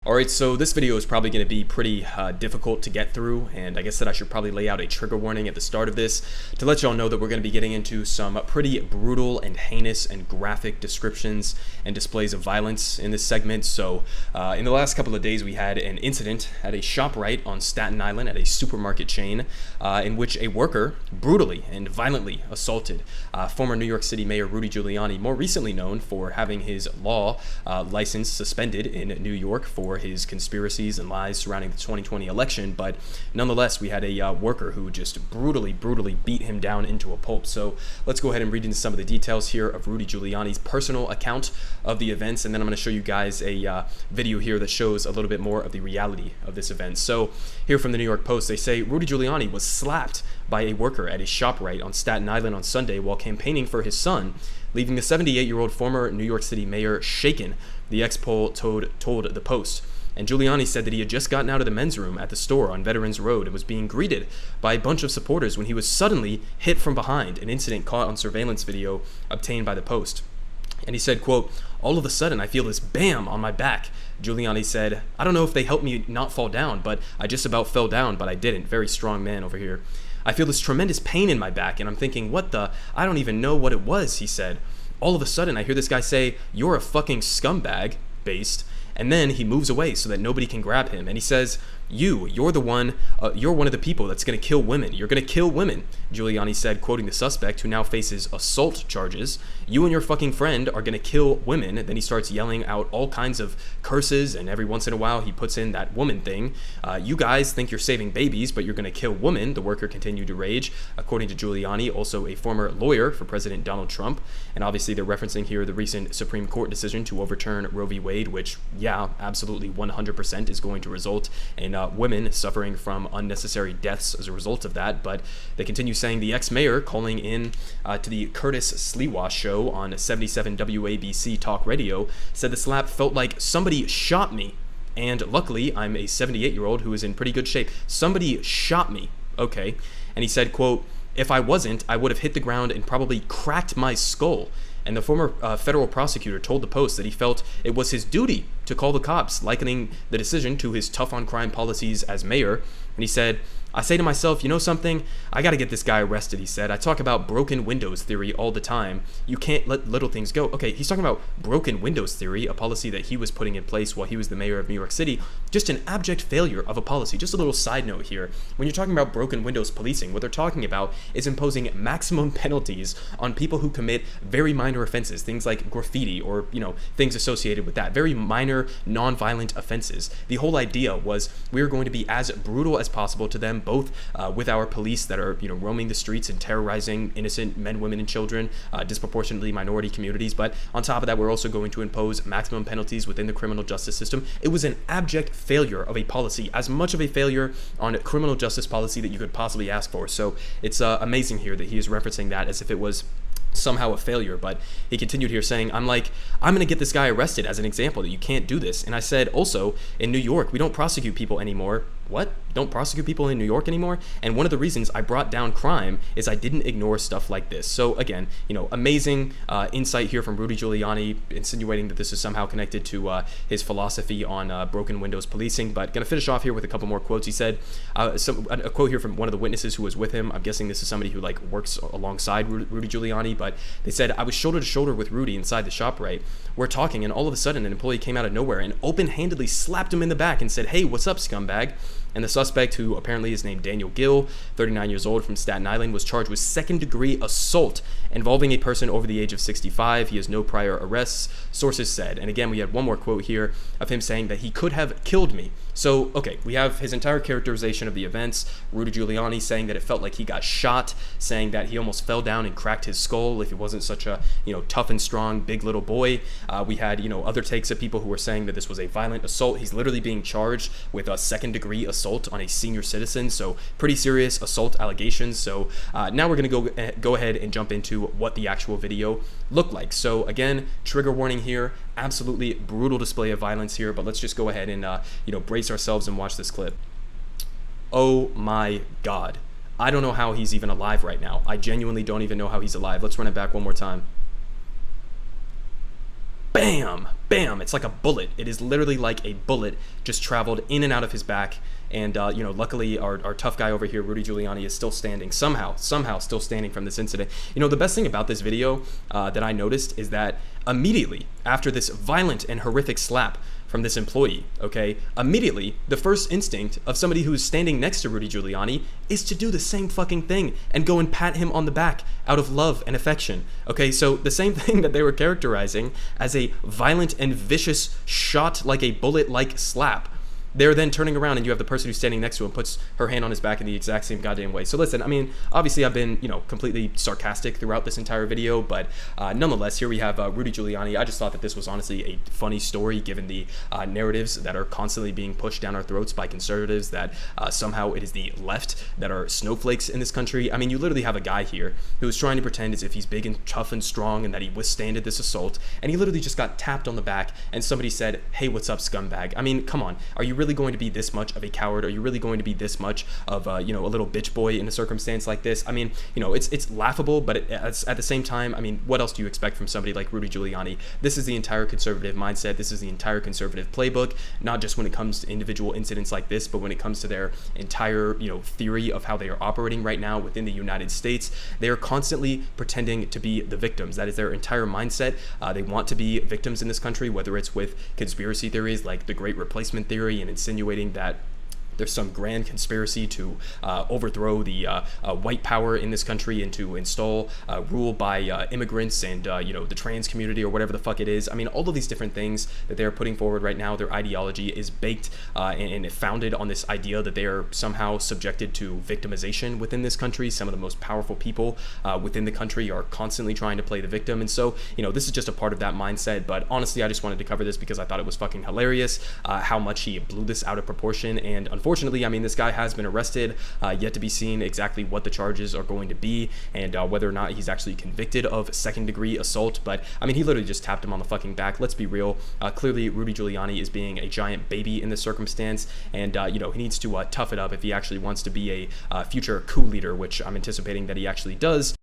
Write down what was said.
Alright, so this video is probably going to be pretty difficult to get through, and I guess that I should probably lay out a trigger warning at the start of this to let y'all know that we're going to be getting into some pretty brutal and heinous and graphic descriptions and displays of violence in this segment. So in the last couple of days we had an incident at a ShopRite on Staten Island at a supermarket chain in which a worker brutally and violently assaulted former New York City Mayor Rudy Giuliani, more recently known for having his law license suspended in New York for his conspiracies and lies surrounding the 2020 election. But nonetheless, we had a worker who just brutally beat him down into a pulp. So let's go ahead and read into some of the details here of Rudy Giuliani's personal account of the events, and then I'm going to show you guys a video here that shows a little bit more of the reality of this event. So here from the New York Post, they say Rudy Giuliani was slapped by a worker at a ShopRite on Staten Island on Sunday while campaigning for his son, leaving the 78-year-old former New York City mayor shaken, the ex-pol told the Post. And Giuliani said that he had just gotten out of the men's room at the store on Veterans Road and was being greeted by a bunch of supporters when he was suddenly hit from behind, an incident caught on surveillance video obtained by the Post. And he said, quote, "All of a sudden I feel this bam on my back." Giuliani said, "I don't know if they helped me not fall down, but I just about fell down, but I didn't." Very strong man over here. "I feel this tremendous pain in my back, and I'm thinking, what the? I don't even know what it was," he said. "All of a sudden, I hear this guy say, 'You're a fucking scumbag,' based, and then he moves away so that nobody can grab him, and he says, you're one of the people that's going to kill women. You're going to kill women," Giuliani said, quoting the suspect, who now faces assault charges. "You and your fucking friend are going to kill women." Then he starts yelling out all kinds of curses, and every once in a while he puts in that woman thing. "You guys think you're saving babies, but you're going to kill women," the worker continued to rage, according to Giuliani, also a former lawyer for President Donald Trump. And obviously they're referencing here the recent Supreme Court decision to overturn Roe v. Wade, which, yeah, absolutely 100% is going to result in women suffering from unnecessary deaths as a result of that. But they continue saying the ex-mayor, calling in to the Curtis Sliwa show on 77 WABC Talk Radio, said the slap felt like somebody shot me. And luckily, I'm a 78-year-old who is in pretty good shape. Somebody shot me. Okay. And he said, quote, "If I wasn't, I would have hit the ground and probably cracked my skull." And the former federal prosecutor told the Post that he felt it was his duty to call the cops, likening the decision to his tough-on-crime policies as mayor. And he said, "I say to myself, you know something? I got to get this guy arrested," he said. "I talk about broken windows theory all the time. You can't let little things go." Okay, he's talking about broken windows theory, a policy that he was putting in place while he was the mayor of New York City. Just an abject failure of a policy. Just a little side note here. When you're talking about broken windows policing, what they're talking about is imposing maximum penalties on people who commit very minor offenses, things like graffiti or, things associated with that. Very minor, non-violent offenses. The whole idea was we were going to be as brutal as possible to them, both with our police that are roaming the streets and terrorizing innocent men, women, and children, disproportionately minority communities. But on top of that, we're also going to impose maximum penalties within the criminal justice system. It was an abject failure of a policy, as much of a failure on criminal justice policy that you could possibly ask for. So it's amazing here that he is referencing that as if it was somehow a failure. But he continued here saying, I'm going to get this guy arrested as an example that you can't do this. And I said, also, in New York, we don't prosecute people anymore. What? Don't prosecute people in New York anymore? And one of the reasons I brought down crime is I didn't ignore stuff like this. So again, amazing insight here from Rudy Giuliani, insinuating that this is somehow connected to his philosophy on broken windows policing. But going to finish off here with a couple more quotes. He said, a quote here from one of the witnesses who was with him. I'm guessing this is somebody who works alongside Rudy Giuliani, but they said, "I was shoulder to shoulder with Rudy inside the ShopRite. We're talking, and all of a sudden an employee came out of nowhere and open-handedly slapped him in the back and said, 'Hey, what's up, scumbag?' And the suspect, who apparently is named Daniel Gill, 39 years old, from Staten Island, was charged with second-degree assault involving a person over the age of 65. He has no prior arrests," sources said. And again, we had one more quote here of him saying that he could have killed me. So, okay, we have his entire characterization of the events. Rudy Giuliani saying that it felt like he got shot, saying that he almost fell down and cracked his skull if he wasn't such a, tough and strong, big little boy. We had, other takes of people who were saying that this was a violent assault. He's literally being charged with a second-degree assault on a senior citizen, so pretty serious assault allegations. So now we're going to go ahead and jump into what the actual video looked like. So again, trigger warning here. Absolutely brutal display of violence here, but let's just go ahead and brace ourselves and watch this clip. Oh my God. I don't know how he's even alive right now. I genuinely don't even know how he's alive. Let's run it back one more time. Bam! bam, bam. It's like a bullet. It is literally like a bullet just traveled in and out of his back. And, luckily our tough guy over here, Rudy Giuliani, is still standing, somehow still standing from this incident. The best thing about this video that I noticed is that immediately after this violent and horrific slap from this employee, okay, immediately the first instinct of somebody who's standing next to Rudy Giuliani is to do the same fucking thing and go and pat him on the back out of love and affection. Okay, so the same thing that they were characterizing as a violent and vicious shot like a bullet-like slap, they're then turning around and you have the person who's standing next to him puts her hand on his back in the exact same goddamn way. So listen, I mean, obviously I've been, completely sarcastic throughout this entire video, but nonetheless, here we have Rudy Giuliani. I just thought that this was honestly a funny story given the narratives that are constantly being pushed down our throats by conservatives that somehow it is the left that are snowflakes in this country. I mean, you literally have a guy here who's trying to pretend as if he's big and tough and strong and that he withstanded this assault, and he literally just got tapped on the back and somebody said, "Hey, what's up, scumbag?" I mean, come on. Are you really going to be this much of a coward? Are you really going to be this much of a little bitch boy in a circumstance like this? I mean, it's laughable, but at the same time, I mean, what else do you expect from somebody like Rudy Giuliani? This is the entire conservative mindset. This is the entire conservative playbook, not just when it comes to individual incidents like this, but when it comes to their entire, theory of how they are operating right now within the United States. They are constantly pretending to be the victims. That is their entire mindset. They want to be victims in this country, whether it's with conspiracy theories like the Great Replacement theory and insinuating that there's some grand conspiracy to overthrow the white power in this country and to install rule by immigrants and the trans community or whatever the fuck it is. I mean, all of these different things that they're putting forward right now, their ideology is baked and founded on this idea that they are somehow subjected to victimization within this country. Some of the most powerful people within the country are constantly trying to play the victim, and so this is just a part of that mindset. But honestly, I just wanted to cover this because I thought it was fucking hilarious how much he blew this out of proportion. And unfortunately, I mean, this guy has been arrested, yet to be seen exactly what the charges are going to be and whether or not he's actually convicted of second-degree assault. But I mean, he literally just tapped him on the fucking back. Let's be real. Clearly, Rudy Giuliani is being a giant baby in this circumstance, and he needs to tough it up if he actually wants to be a future coup leader, which I'm anticipating that he actually does.